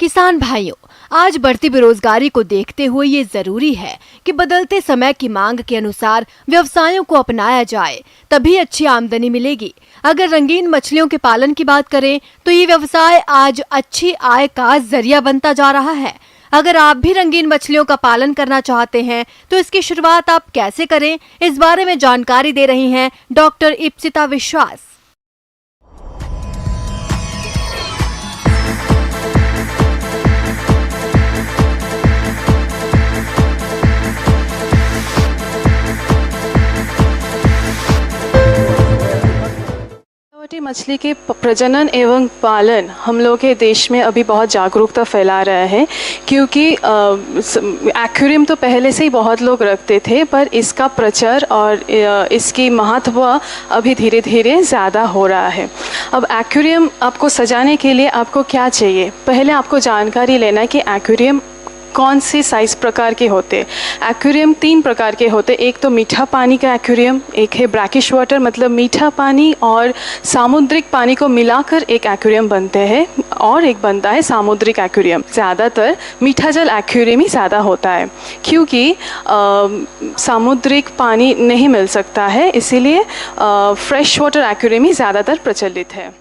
किसान भाइयों, आज बढ़ती बेरोजगारी को देखते हुए ये जरूरी है कि बदलते समय की मांग के अनुसार व्यवसायों को अपनाया जाए, तभी अच्छी आमदनी मिलेगी। अगर रंगीन मछलियों के पालन की बात करें तो ये व्यवसाय आज अच्छी आय का जरिया बनता जा रहा है। अगर आप भी रंगीन मछलियों का पालन करना चाहते हैं तो इसकी शुरुआत आप कैसे करें, इस बारे में जानकारी दे रही हैं डॉक्टर इप्सिता विश्वास। मछली के प्रजनन एवं पालन हम लोग के देश में अभी बहुत जागरूकता फैला रहा है, क्योंकि एक्वेरियम तो पहले से ही बहुत लोग रखते थे, पर इसका प्रचार और इसकी महत्व अभी धीरे धीरे ज़्यादा हो रहा है। अब एक्वेरियम आपको सजाने के लिए आपको क्या चाहिए, पहले आपको जानकारी लेना है कि एक्वेरियम कौन से साइज़ प्रकार के होते हैं। एक्वेरियम 3 प्रकार के होते हैं। एक तो मीठा पानी का एक्वेरियम, एक है ब्रैकिश वाटर मतलब मीठा पानी और सामुद्रिक पानी को मिलाकर एक एक्वेरियम बनते हैं, और एक बनता है सामुद्रिक एक्वेरियम। ज़्यादातर मीठा जल एक्वेरियम ही ज़्यादा होता है, क्योंकि सामुद्रिक पानी नहीं मिल सकता है, इसीलिए फ्रेश वाटर एक्वेरियम ही ज़्यादातर प्रचलित है।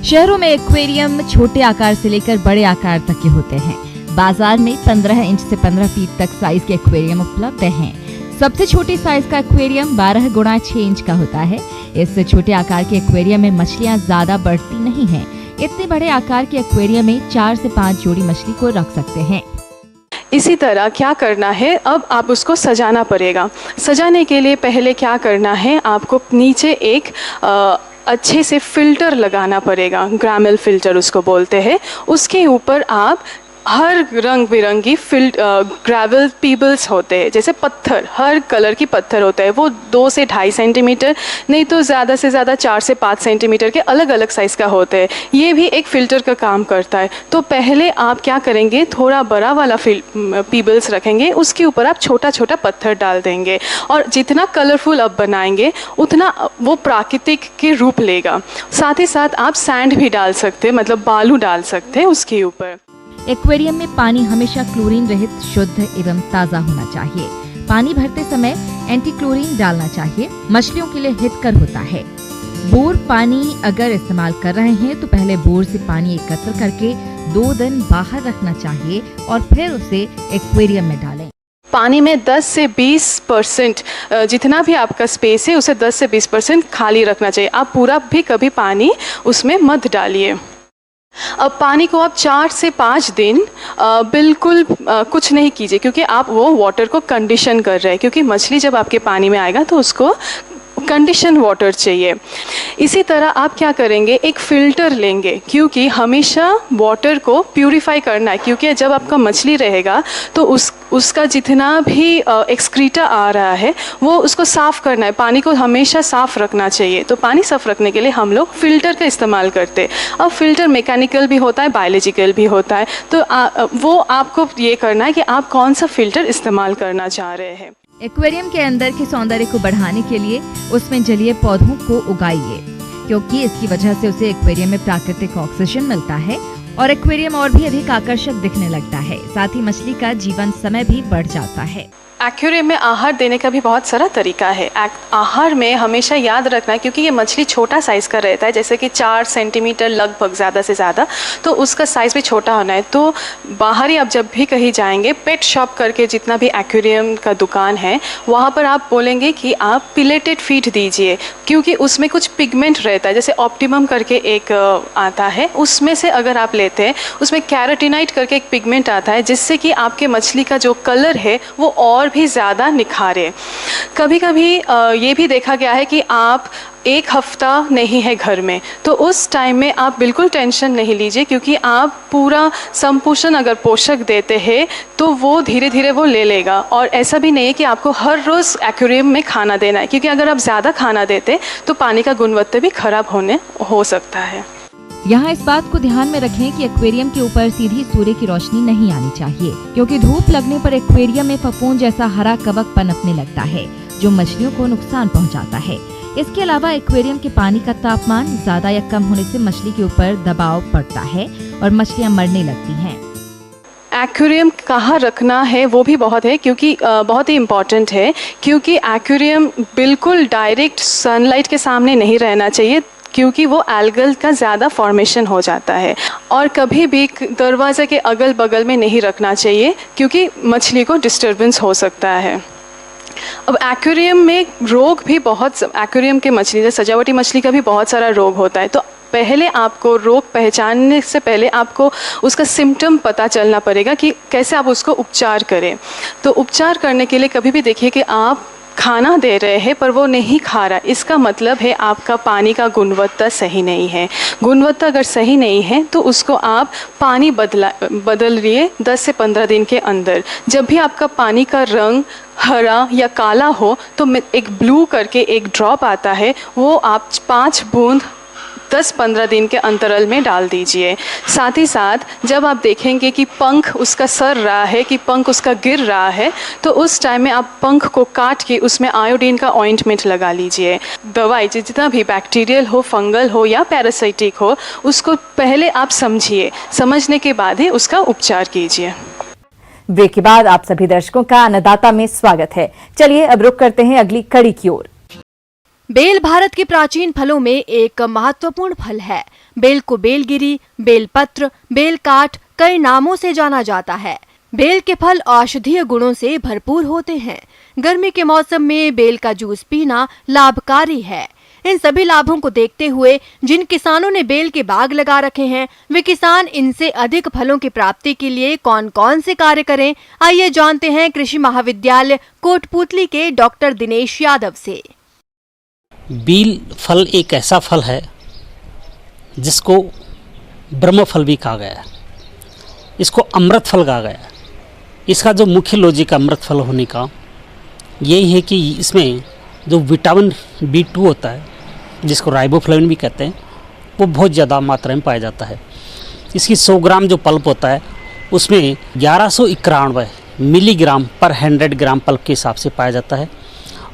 शहरों में एक्वेरियम छोटे आकार से लेकर बड़े आकार तक के होते हैं। बाजार में 15 इंच से 15 फीट तक साइज के एक्वेरियम उपलब्ध हैं। सबसे छोटे साइज का एक्वेरियम 12 गुणा 6 इंच का होता है। इससे छोटे आकार के एक्वेरियम में मछलियां ज्यादा बढ़ती नहीं हैं। इतने बड़े आकार के एक्वेरियम में 4 से 5 जोड़ी मछली को रख सकते हैं। इसी तरह क्या करना है, अब आप उसको सजाना पड़ेगा। सजाने के लिए पहले क्या करना है, आपको नीचे एक अच्छे से फिल्टर लगाना पड़ेगा। ग्रामेल फिल्टर उसको बोलते हैं। उसके ऊपर आप हर रंग बिरंगी ग्रेवल पीबल्स होते हैं, जैसे पत्थर, हर कलर की पत्थर होता है। वो 2 से 2.5 सेंटीमीटर, नहीं तो ज़्यादा से ज़्यादा 4 से 5 सेंटीमीटर के अलग अलग साइज़ का होते हैं। ये भी एक फ़िल्टर का काम करता है। तो पहले आप क्या करेंगे, थोड़ा बड़ा वाला पीबल्स रखेंगे, उसके ऊपर आप छोटा छोटा पत्थर डाल देंगे, और जितना कलरफुल आप बनाएंगे उतना वो प्राकृतिक के रूप लेगा। साथ ही साथ आप सैंड भी डाल सकते हैं, मतलब बालू डाल सकते हैं उसके ऊपर। एक्वेरियम में पानी हमेशा क्लोरीन रहित, शुद्ध एवं ताज़ा होना चाहिए। पानी भरते समय एंटी क्लोरीन डालना चाहिए। मछलियों के लिए हितकर होता है। बोर पानी अगर इस्तेमाल कर रहे हैं तो पहले बोर से पानी एकत्र करके 2 दिन बाहर रखना चाहिए और फिर उसे एक्वेरियम में डालें। पानी में 10 से 20% जितना भी आपका स्पेस है उसे 10 से 20% खाली रखना चाहिए। आप पूरा भी कभी पानी उसमें मत डालिए। अब पानी को आप 4 से 5 दिन बिल्कुल कुछ नहीं कीजिए, क्योंकि आप वो वाटर को कंडीशन कर रहे हैं, क्योंकि मछली जब आपके पानी में आएगा तो उसको कंडीशन वाटर चाहिए। इसी तरह आप क्या करेंगे, एक फ़िल्टर लेंगे, क्योंकि हमेशा वाटर को प्यूरिफाई करना है, क्योंकि जब आपका मछली रहेगा तो उसका जितना भी एक्सक्रीटा आ रहा है वो उसको साफ़ करना है। पानी को हमेशा साफ़ रखना चाहिए। तो पानी साफ़ रखने के लिए हम लोग फ़िल्टर का इस्तेमाल करते हैं। अब फ़िल्टर मैकेनिकल भी होता है, बायोलॉजिकल भी होता है। तो वो आपको ये करना है कि आप कौन सा फ़िल्टर इस्तेमाल करना चाह रहे हैं। एक्वेरियम के अंदर के सौंदर्य को बढ़ाने के लिए उसमें जलीय पौधों को उगाइए, क्योंकि इसकी वजह से उसे एक्वेरियम में प्राकृतिक ऑक्सीजन मिलता है और एक्वेरियम और भी अधिक आकर्षक दिखने लगता है। साथ ही मछली का जीवन समय भी बढ़ जाता है। एक्वेरियम में आहार देने का भी बहुत सारा तरीका है। आहार में हमेशा याद रखना है, क्योंकि ये मछली छोटा साइज़ का रहता है, जैसे कि 4 सेंटीमीटर लगभग ज़्यादा से ज़्यादा, तो उसका साइज़ भी छोटा होना है। तो बाहर ही आप जब भी कहीं जाएंगे, पेट शॉप करके जितना भी एक्वेरियम का दुकान है वहाँ पर आप बोलेंगे कि आप पिलेटेड फीड दीजिए, क्योंकि उसमें कुछ पिगमेंट रहता है, जैसे ऑप्टिमम करके एक आता है, उसमें से अगर आप लेते हैं उसमें कैरोटीनाइट करके एक पिगमेंट आता है, जिससे कि आपके मछली का जो कलर है वो और भी ज़्यादा निखारे। कभी कभी ये भी देखा गया है कि आप 1 हफ्ता नहीं है घर में, तो उस टाइम में आप बिल्कुल टेंशन नहीं लीजिए, क्योंकि आप पूरा संपोषण अगर पोषक देते हैं तो वो धीरे धीरे वो ले लेगा। और ऐसा भी नहीं है कि आपको हर रोज़ एक्वेरियम में खाना देना है, क्योंकि अगर आप ज़्यादा खाना देते तो पानी का गुणवत्ता भी खराब हो सकता है। यहाँ इस बात को ध्यान में रखें कि एक्वेरियम के ऊपर सीधी सूर्य की रोशनी नहीं आनी चाहिए, क्योंकि धूप लगने पर एक्वेरियम में फफूंद जैसा हरा कवक पनपने लगता है, जो मछलियों को नुकसान पहुँचाता है। इसके अलावा एक्वेरियम के पानी का तापमान ज्यादा या कम होने से मछली के ऊपर दबाव पड़ता है और मछलियां मरने लगती हैं। एक्वेरियम कहाँ रखना है वो भी बहुत है, क्योंकि बहुत ही इम्पॉर्टेंट है, क्योंकि एक्वेरियम बिल्कुल डायरेक्ट सनलाइट के सामने नहीं रहना चाहिए, क्योंकि वो एल्गल का ज़्यादा फॉर्मेशन हो जाता है। और कभी भी दरवाज़े के अगल बगल में नहीं रखना चाहिए, क्योंकि मछली को डिस्टर्बेंस हो सकता है। अब एक्वेरियम में रोग भी बहुत, एक्वेरियम के मछली जैसे सजावटी मछली का भी बहुत सारा रोग होता है। तो पहले आपको रोग पहचानने से पहले आपको उसका सिम्टम पता चलना पड़ेगा कि कैसे आप उसको उपचार करें। तो उपचार करने के लिए कभी भी देखिए कि आप खाना दे रहे हैं पर वो नहीं खा रहा, इसका मतलब है आपका पानी का गुणवत्ता सही नहीं है। गुणवत्ता अगर सही नहीं है तो उसको आप पानी बदलिए 10 से 15 दिन के अंदर। जब भी आपका पानी का रंग हरा या काला हो तो एक ब्लू करके एक ड्रॉप आता है, वो आप 5 बूंद 10-15 दिन के अंतराल में डाल दीजिए। साथ ही साथ जब आप देखेंगे कि पंख उसका सर रहा है, कि पंख उसका गिर रहा है, तो उस टाइम में आप पंख को काट के उसमें आयोडीन का ऑइंटमेंट लगा लीजिए। दवाई जितना भी बैक्टीरियल हो, फंगल हो या पैरासाइटिक हो, उसको पहले आप समझिए, समझने के बाद ही उसका उपचार कीजिए। ब्रेक के बाद आप सभी दर्शकों का अन्नदाता में स्वागत है। चलिए अब रुक करते हैं अगली कड़ी की ओर। बेल भारत के प्राचीन फलों में एक महत्वपूर्ण फल है। बेल को बेलगिरी, बेलपत्र, बेलकाठ कई नामों से जाना जाता है। बेल के फल औषधीय गुणों से भरपूर होते हैं। गर्मी के मौसम में बेल का जूस पीना लाभकारी है। इन सभी लाभों को देखते हुए जिन किसानों ने बेल के बाग लगा रखे हैं, वे किसान इनसे अधिक फलों की प्राप्ति के लिए कौन कौन से कार्य करें, आइए जानते हैं कृषि महाविद्यालय कोटपूतली के डॉक्टर दिनेश यादव से। बेल फल एक ऐसा फल है जिसको ब्रह्म फल भी कहा गया है, इसको अमृत फल कहा गया है। इसका जो मुख्य लॉजिक अमृत फल होने का यही है कि इसमें जो विटामिन B2 होता है, जिसको राइबोफ्लेविन भी कहते हैं, वो बहुत ज़्यादा मात्रा में पाया जाता है। इसकी 100 ग्राम जो पल्प होता है उसमें 1191 मिलीग्राम पर 100 ग्राम पल्प के हिसाब से पाया जाता है।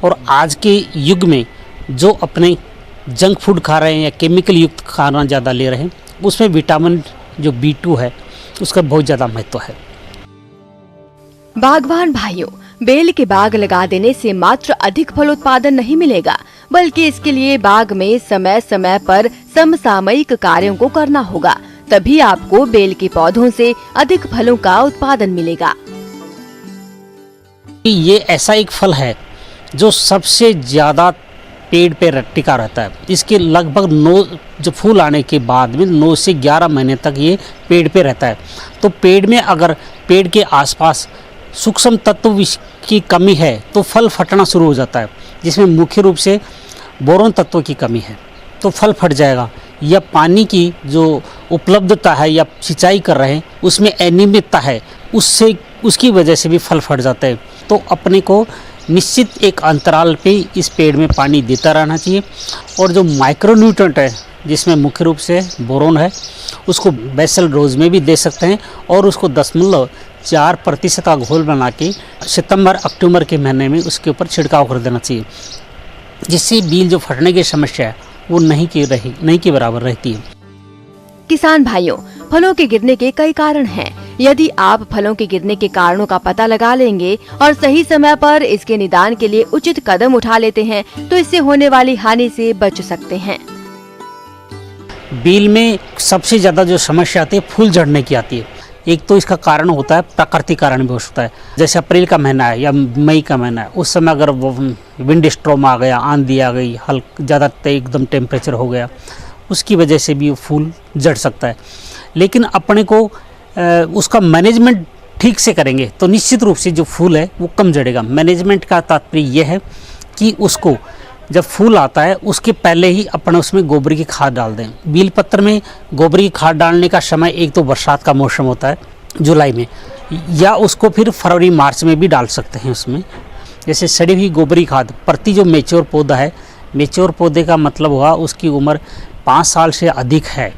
और आज के युग में जो अपने जंक फूड खा रहे हैं या केमिकल युक्त खाना ज़्यादा ले रहे हैं, उसमें विटामिन जो B2 है उसका बहुत ज़्यादा महत्व है। बागवान भाइयों, बेल के बाग लगा देने से मात्र अधिक फलोत्पादन नहीं मिलेगा, बल्कि इसके लिए बाग में समय समय पर समसामयिक कार्यों को करना होगा, तभी आपको बेल के पौधों से अधिक फलों का उत्पादन मिलेगा। ये ऐसा एक फल है जो सबसे ज़्यादा पेड़ पे टिका रहता है। इसके लगभग 9 जो फूल आने के बाद में 9 से 11 महीने तक ये पेड़ पे रहता है। तो पेड़ में अगर पेड़ के आसपास सूक्ष्म तत्व की कमी है तो फल फटना शुरू हो जाता है, जिसमें मुख्य रूप से बोरोन तत्व की कमी है तो फल फट जाएगा। या पानी की जो उपलब्धता है या सिंचाई कर रहे हैं उसमें अनियमितता है, उससे उसकी वजह से भी फल फट जाता है। तो अपने को निश्चित एक अंतराल पे इस पेड़ में पानी देता रहना चाहिए। और जो माइक्रोन्यूट्रेंट है जिसमें मुख्य रूप से बोरोन है, उसको बेसल डोज में भी दे सकते हैं और उसको 0.4% का घोल बना के सितंबर अक्टूबर के महीने में उसके ऊपर छिड़काव कर देना चाहिए, जिससे बील जो फटने की समस्या है वो नहीं के बराबर रहती है। किसान भाइयों, फलों के गिरने के कई कारण हैं। यदि आप फलों के गिरने के कारणों का पता लगा लेंगे और सही समय पर इसके निदान के लिए उचित कदम उठा लेते हैं तो इससे होने वाली हानि से बच सकते हैं। बेल में सबसे ज़्यादा जो समस्या आती है फूल झड़ने की आती है। एक तो इसका कारण होता है प्राकृतिक कारण भी हो सकता है, जैसे अप्रैल का महीना है या मई का महीना है, उस समय अगर वो विंड स्ट्रॉम आ गया, आंधी आ गई, ज़्यादा एकदम टेम्परेचर हो गया, उसकी वजह से भी फूल झड़ सकता है। लेकिन अपने को उसका मैनेजमेंट ठीक से करेंगे तो निश्चित रूप से जो फूल है वो कम झड़ेगा। मैनेजमेंट का तात्पर्य यह है कि उसको जब फूल आता है उसके पहले ही अपन उसमें गोबर की खाद डाल दें। बेल पत्र में गोबर की खाद डालने का समय एक तो बरसात का मौसम होता है जुलाई में, या उसको फिर फरवरी मार्च में भी डाल सकते हैं। उसमें जैसे सड़ी हुई गोबरी खाद प्रति जो मेच्योर पौधा है, मेच्योर पौधे का मतलब हुआ उसकी उम्र 5 साल से अधिक है,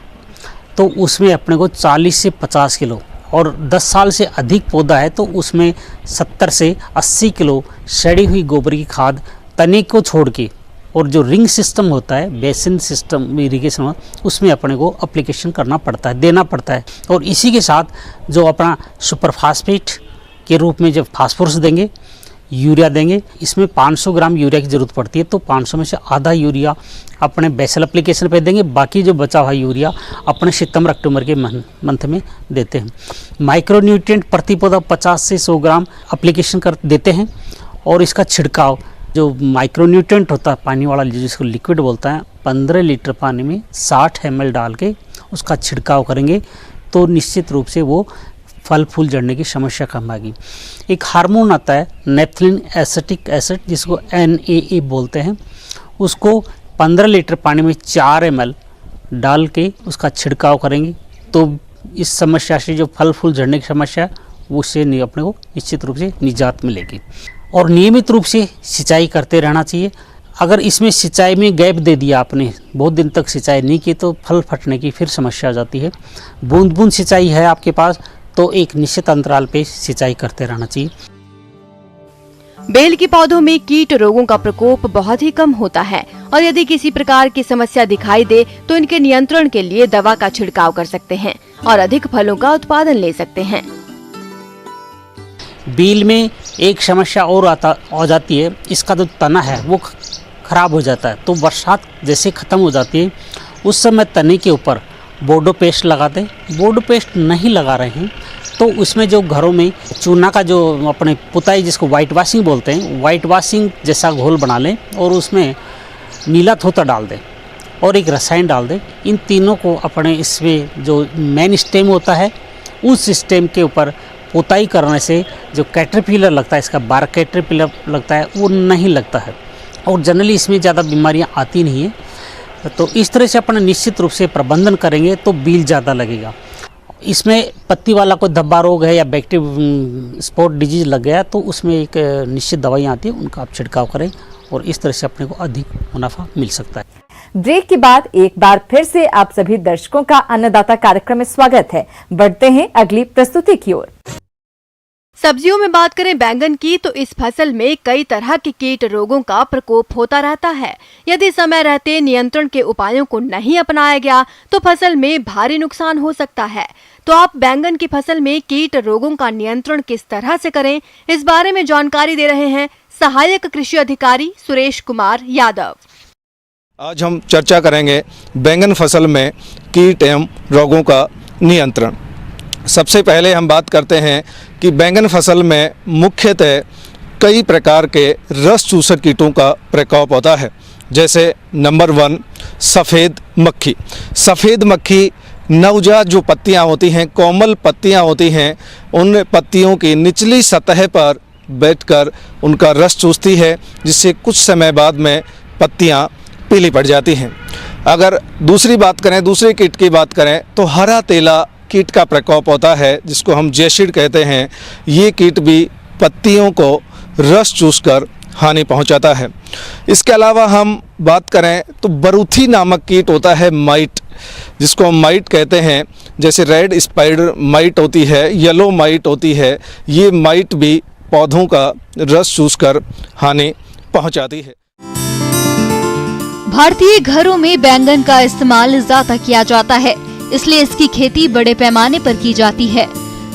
तो उसमें अपने को 40 से 50 किलो, और 10 साल से अधिक पौधा है तो उसमें 70 से 80 किलो सड़ी हुई गोबर की खाद तने को छोड़ के और जो रिंग सिस्टम होता है, बेसिन सिस्टम इरिगेशन, उसमें अपने को अप्लीकेशन करना पड़ता है, देना पड़ता है। और इसी के साथ जो अपना सुपर फास्फेट के रूप में जब फास्फोरस देंगे, यूरिया देंगे, इसमें 500 ग्राम यूरिया की ज़रूरत पड़ती है, तो 500 में से आधा यूरिया अपने बेसल एप्लीकेशन पे देंगे, बाकी जो बचा हुआ यूरिया अपने सितंबर अक्टूबर के मंथ में देते हैं। माइक्रो न्यूट्रिएंट प्रति पौधा 50 से 100 ग्राम एप्लीकेशन कर देते हैं। और इसका छिड़काव जो माइक्रो न्यूट्रिएंट होता है पानी वाला, जिसको लिक्विड बोलता है, 15 लीटर पानी में 60 ml डाल के उसका छिड़काव करेंगे तो निश्चित रूप से वो फल फूल झड़ने की समस्या कम आएगी। एक हार्मोन आता है नेप्थलीन एसिटिक एसिड, जिसको NAA बोलते हैं, उसको 15 लीटर पानी में 4 ml डाल के उसका छिड़काव करेंगे तो इस समस्या से, जो फल फूल झड़ने की समस्या है, उससे अपने को निश्चित रूप से निजात मिलेगी। और नियमित रूप से सिंचाई करते रहना चाहिए। अगर इसमें सिंचाई में गैप दे दिया आपने, बहुत दिन तक सिंचाई नहीं की, तो फल फटने की फिर समस्या आ जाती है। बूंद बूंद सिंचाई है आपके पास तो एक निश्चित अंतराल पे सिंचाई करते रहना चाहिए। बेल के पौधों में कीट रोगों का प्रकोप बहुत ही कम होता है और यदि किसी प्रकार की समस्या दिखाई दे तो इनके नियंत्रण के लिए दवा का छिड़काव कर सकते हैं और अधिक फलों का उत्पादन ले सकते हैं। बेल में एक समस्या और आ जाती है, इसका जो तना है वो खराब हो जाता है। तो बरसात जैसे ख़त्म हो जाती है उस समय तने के ऊपर बोर्डो पेस्ट लगा दें। बोर्डो पेस्ट नहीं लगा रहे हैं तो उसमें जो घरों में चूना का जो अपने पुताई, जिसको वाइट वॉशिंग बोलते हैं, वाइट वॉशिंग जैसा घोल बना लें और उसमें नीला थोथा डाल दें और एक रसायन डाल दें। इन तीनों को अपने इसमें जो मेन स्टेम होता है उस स्टेम के ऊपर पुताई करने से जो कैटरपिलर लगता है, इसका 12 कैटरपिलर लगता है, वो नहीं लगता है और जनरली इसमें ज़्यादा बीमारियां आती नहीं है। तो इस तरह से अपना निश्चित रूप से प्रबंधन करेंगे तो बील ज़्यादा लगेगा। इसमें पत्ती वाला कोई धब्बा रोग है या बैक्टीरिया स्पॉट डिजीज लग गया तो उसमें एक निश्चित दवाइयाँ आती है, उनका आप छिड़काव करें और इस तरह से अपने को अधिक मुनाफा मिल सकता है। ब्रेक के बाद एक बार फिर से आप सभी दर्शकों का अन्नदाता कार्यक्रम में स्वागत है। बढ़ते हैं अगली प्रस्तुति की ओर। सब्जियों में बात करें बैंगन की तो इस फसल में कई तरह के कीट रोगों का प्रकोप होता रहता है। यदि समय रहते नियंत्रण के उपायों को नहीं अपनाया गया तो फसल में भारी नुकसान हो सकता है। तो आप बैंगन की फसल में कीट रोगों का नियंत्रण किस तरह से करें, इस बारे में जानकारी दे रहे हैं सहायक कृषि अधिकारी सुरेश कुमार यादव। आज हम चर्चा करेंगे बैंगन फसल में कीट एवं रोगों का नियंत्रण। सबसे पहले हम बात करते हैं कि बैंगन फसल में मुख्यतः कई प्रकार के रस चूसक कीटों का प्रकोप होता है। जैसे नंबर 1 सफ़ेद मक्खी। सफ़ेद मक्खी नवजात जो पत्तियां होती हैं, कोमल पत्तियां होती हैं, उन पत्तियों की निचली सतह पर बैठकर उनका रस चूसती है, जिससे कुछ समय बाद में पत्तियां पीली पड़ जाती हैं। अगर दूसरी बात करें, दूसरे कीट की बात करें तो हरा तेला कीट का प्रकोप होता है, जिसको हम जेसिड कहते हैं। ये कीट भी पत्तियों को रस चूसकर हानि पहुंचाता है। इसके अलावा हम बात करें तो बरूथी नामक कीट होता है, माइट, जिसको हम माइट कहते हैं। जैसे रेड स्पाइडर माइट होती है, येलो माइट होती है, ये माइट भी पौधों का रस चूसकर हानि पहुंचाती है। भारतीय घरों में बैंगन का इस्तेमाल ज्यादा किया जाता है, इसलिए इसकी खेती बड़े पैमाने पर की जाती है।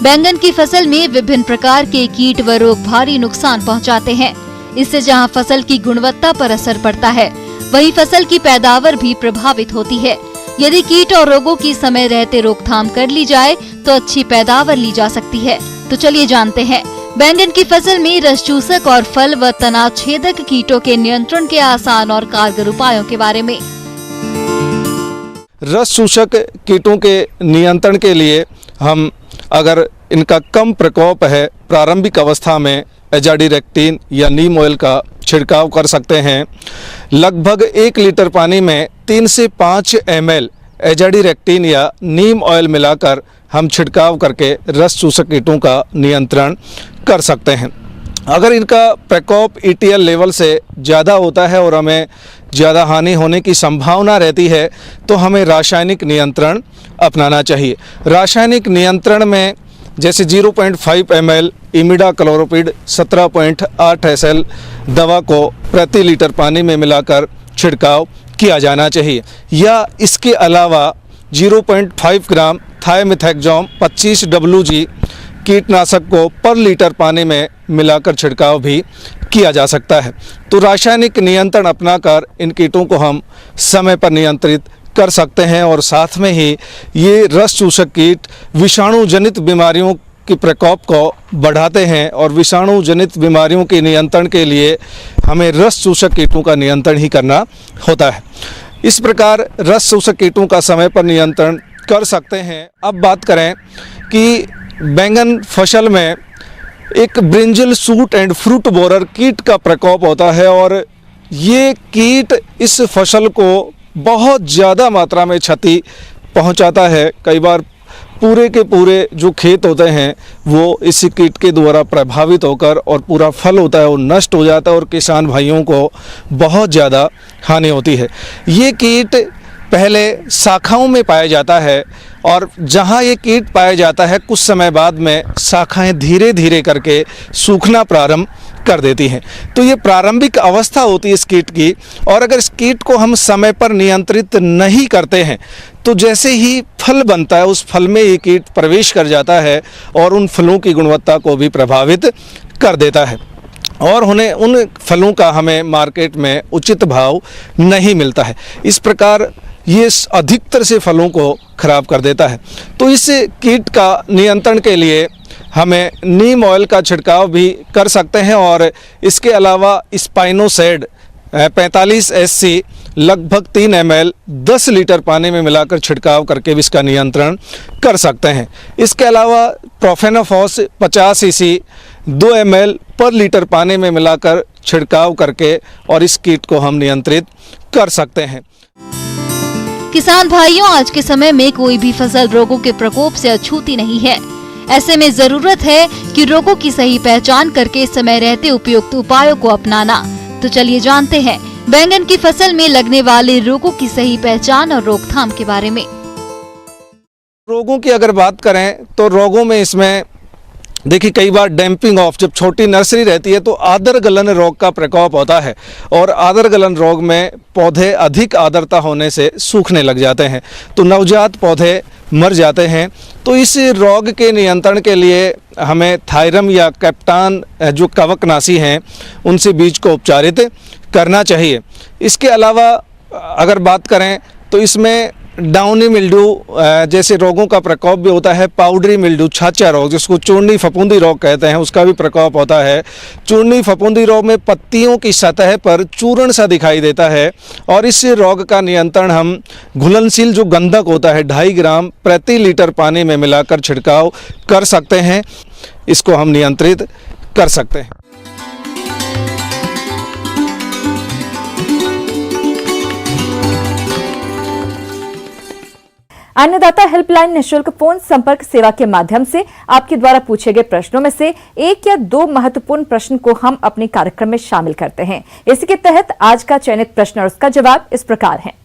बैंगन की फसल में विभिन्न प्रकार के कीट व रोग भारी नुकसान पहुंचाते हैं। इससे जहां फसल की गुणवत्ता पर असर पड़ता है, वहीं फसल की पैदावार भी प्रभावित होती है। यदि कीट और रोगों की समय रहते रोकथाम कर ली जाए तो अच्छी पैदावार ली जा सकती है। तो चलिए जानते हैं बैंगन की फसल में रस चूसक और फल व तना छेदक कीटों के नियंत्रण के आसान और कारगर उपायों के बारे में। रस चूसक कीटों के नियंत्रण के लिए हम, अगर इनका कम प्रकोप है, प्रारंभिक अवस्था में एजाडिरेक्टिन या नीम ऑयल का छिड़काव कर सकते हैं। लगभग 1 लीटर पानी में 3 से 5 ml एजाडिरेक्टिन या नीम ऑयल मिलाकर हम छिड़काव करके रस चूसक कीटों का नियंत्रण कर सकते हैं। अगर इनका प्रकोप ETL लेवल से ज़्यादा होता है और हमें ज़्यादा हानि होने की संभावना रहती है तो हमें रासायनिक नियंत्रण अपनाना चाहिए। रासायनिक नियंत्रण में जैसे 0.5 ml इमिडाक्लोप्रिड 17.8 SL दवा को प्रति लीटर पानी में मिलाकर छिड़काव किया जाना चाहिए। या इसके अलावा 0.5 ग्राम थायमिथैक्सोम 25 WG कीटनाशक को पर लीटर पानी में मिलाकर छिड़काव भी किया जा सकता है। तो रासायनिक नियंत्रण अपनाकर इन कीटों को हम समय पर नियंत्रित कर सकते हैं और साथ में ही ये रस चूसक कीट विषाणु जनित बीमारियों के प्रकोप को बढ़ाते हैं और विषाणु जनित बीमारियों के नियंत्रण के लिए हमें रस चूसक कीटों का नियंत्रण ही करना होता है। इस प्रकार रस चूसक कीटों का समय पर नियंत्रण कर सकते हैं। अब बात करें कि बैंगन फसल में एक brinjal suit and fruit borer कीट का प्रकोप होता है और ये कीट इस फसल को बहुत ज़्यादा मात्रा में क्षति पहुंचाता है। कई बार पूरे के पूरे जो खेत होते हैं वो इस कीट के द्वारा प्रभावित होकर और पूरा फल होता है वो नष्ट हो जाता है और किसान भाइयों को बहुत ज़्यादा हानि होती है। ये कीट पहले शाखाओं में पाया जाता है और जहाँ ये कीट पाया जाता है कुछ समय बाद में शाखाएं धीरे धीरे करके सूखना प्रारंभ कर देती हैं। तो ये प्रारंभिक अवस्था होती है इस कीट की और अगर इस कीट को हम समय पर नियंत्रित नहीं करते हैं तो जैसे ही फल बनता है उस फल में ये कीट प्रवेश कर जाता है और उन फलों की गुणवत्ता को भी प्रभावित कर देता है और उन्हें उन फलों का हमें मार्केट में उचित भाव नहीं मिलता है। इस प्रकार ये अधिकतर से फलों को खराब कर देता है। तो इस कीट का नियंत्रण के लिए हमें नीम ऑयल का छिड़काव भी कर सकते हैं और इसके अलावा स्पाइनोसेड 45 SC लगभग 3 ml 10 लीटर पानी में मिलाकर छिड़काव करके भी इसका नियंत्रण कर सकते हैं। इसके अलावा प्रोफेनोफॉस 50 cc 2 ml पर लीटर पानी में मिलाकर छिड़काव करके और इस कीट को हम नियंत्रित कर सकते हैं। किसान भाइयों, आज के समय में कोई भी फसल रोगों के प्रकोप से अछूती नहीं है। ऐसे में जरूरत है कि रोगों की सही पहचान करके समय रहते उपयुक्त उपायों को अपनाना। तो चलिए जानते हैं बैंगन की फसल में लगने वाले रोगों की सही पहचान और रोकथाम के बारे में। रोगों की अगर बात करें तो रोगों में इसमें देखिए कई बार डैम्पिंग ऑफ, जब छोटी नर्सरी रहती है तो आदर गलन रोग का प्रकोप होता है और आदर गलन रोग में पौधे अधिक आर्द्रता होने से सूखने लग जाते हैं तो नवजात पौधे मर जाते हैं। तो इस रोग के नियंत्रण के लिए हमें थायरम या कैप्टान जो कवकनाशी हैं उनसे बीज को उपचारित करना चाहिए। इसके अलावा अगर बात करें तो इसमें डाउनी मिल्ड्यू जैसे रोगों का प्रकोप भी होता है। पाउडरी मिल्ड्यू, छाछा रोग जिसको चूर्णी फफूंदी रोग कहते हैं, उसका भी प्रकोप होता है। चूर्णी फफूंदी रोग में पत्तियों की सतह पर चूर्ण सा दिखाई देता है और इस रोग का नियंत्रण हम घुलनशील जो गंधक होता है 2.5 ग्राम प्रति लीटर पानी में मिलाकर छिड़काव कर सकते हैं। इसको हम नियंत्रित कर सकते हैं। अन्नदाता हेल्पलाइन निःशुल्क फोन संपर्क सेवा के माध्यम से आपके द्वारा पूछे गए प्रश्नों में से 1 या 2 महत्वपूर्ण प्रश्न को हम अपने कार्यक्रम में शामिल करते हैं। इसी के तहत आज का चयनित प्रश्न और उसका जवाब इस प्रकार है।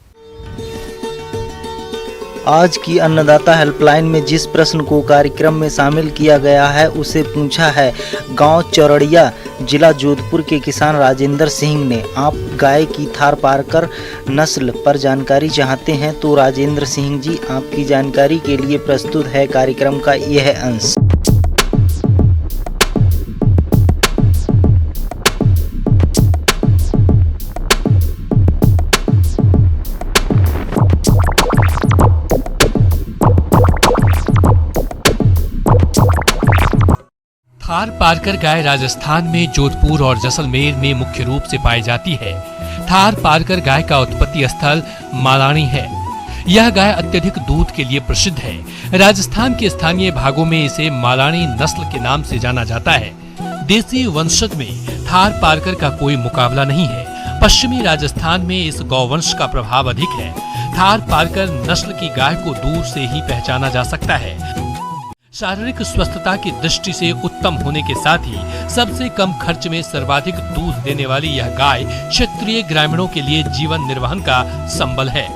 आज की अन्नदाता हेल्पलाइन में जिस प्रश्न को कार्यक्रम में शामिल किया गया है उसे पूछा है गांव चौरड़िया जिला जोधपुर के किसान राजेंद्र सिंह ने। आप गाय की थारपारकर नस्ल पर जानकारी चाहते हैं तो राजेंद्र सिंह जी आपकी जानकारी के लिए प्रस्तुत है कार्यक्रम का यह अंश। थारपारकर गाय राजस्थान में जोधपुर और जैसलमेर में मुख्य रूप से पाई जाती है। थारपारकर गाय का उत्पत्ति स्थल मालानी है। यह गाय अत्यधिक दूध के लिए प्रसिद्ध है। राजस्थान के स्थानीय भागों में इसे मालानी नस्ल के नाम से जाना जाता है। देसी वंशज में थारपारकर का कोई मुकाबला नहीं है। पश्चिमी राजस्थान में इस गौवंश का प्रभाव अधिक है। थारपारकर नस्ल की गाय को दूर से ही पहचाना जा सकता है। शारीरिक स्वस्थता की दृष्टि से उत्तम होने के साथ ही सबसे कम खर्च में सर्वाधिक दूध देने वाली यह गाय क्षेत्रीय ग्रामीणों के लिए जीवन निर्वहन का संबल है।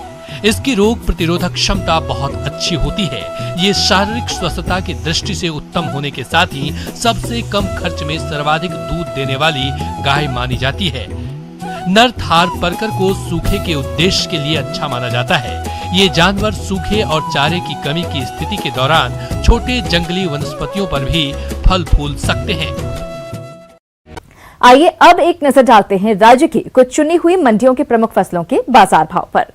इसकी रोग प्रतिरोधक क्षमता बहुत अच्छी होती है। ये शारीरिक स्वस्थता की दृष्टि से उत्तम होने के साथ ही सबसे कम खर्च में सर्वाधिक दूध देने वाली गाय मानी जाती है। नर थार परकर को सूखे के उद्देश्य के लिए अच्छा माना जाता है। ये जानवर सूखे और चारे की कमी की स्थिति के दौरान छोटे जंगली वनस्पतियों पर भी फल फूल सकते हैं। आइए अब एक नजर डालते हैं राज्य की कुछ चुनी हुई मंडियों के प्रमुख फसलों के बाजार भाव पर।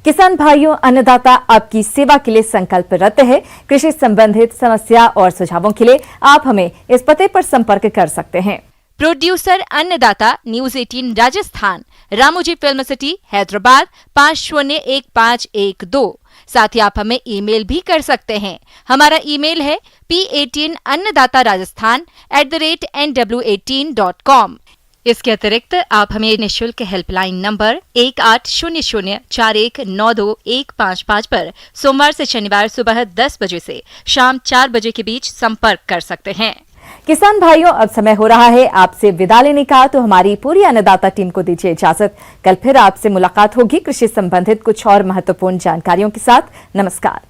किसान भाइयों, अन्नदाता आपकी सेवा के लिए संकल्परत है। कृषि संबंधित समस्या और सुझावों के लिए आप हमें इस पते पर संपर्क कर सकते हैं। प्रोड्यूसर अन्नदाता, news 18 Rajasthan, Ramoji film city, Hyderabad 501512। साथ ही आप हमें ईमेल भी कर सकते हैं। हमारा ईमेल है p18annadatarajasthan@nw18.com। इसके अतिरिक्त आप हमें निःशुल्क हेल्पलाइन नंबर 180041925155 पर सोमवार से शनिवार सुबह 10 बजे से शाम 4 बजे के बीच संपर्क कर सकते हैं। किसान भाइयों, अब समय हो रहा है आपसे विदा लेने का, तो हमारी पूरी अन्नदाता टीम को दीजिए इजाजत। कल फिर आपसे मुलाकात होगी कृषि संबंधित कुछ और महत्वपूर्ण जानकारियों के साथ। नमस्कार।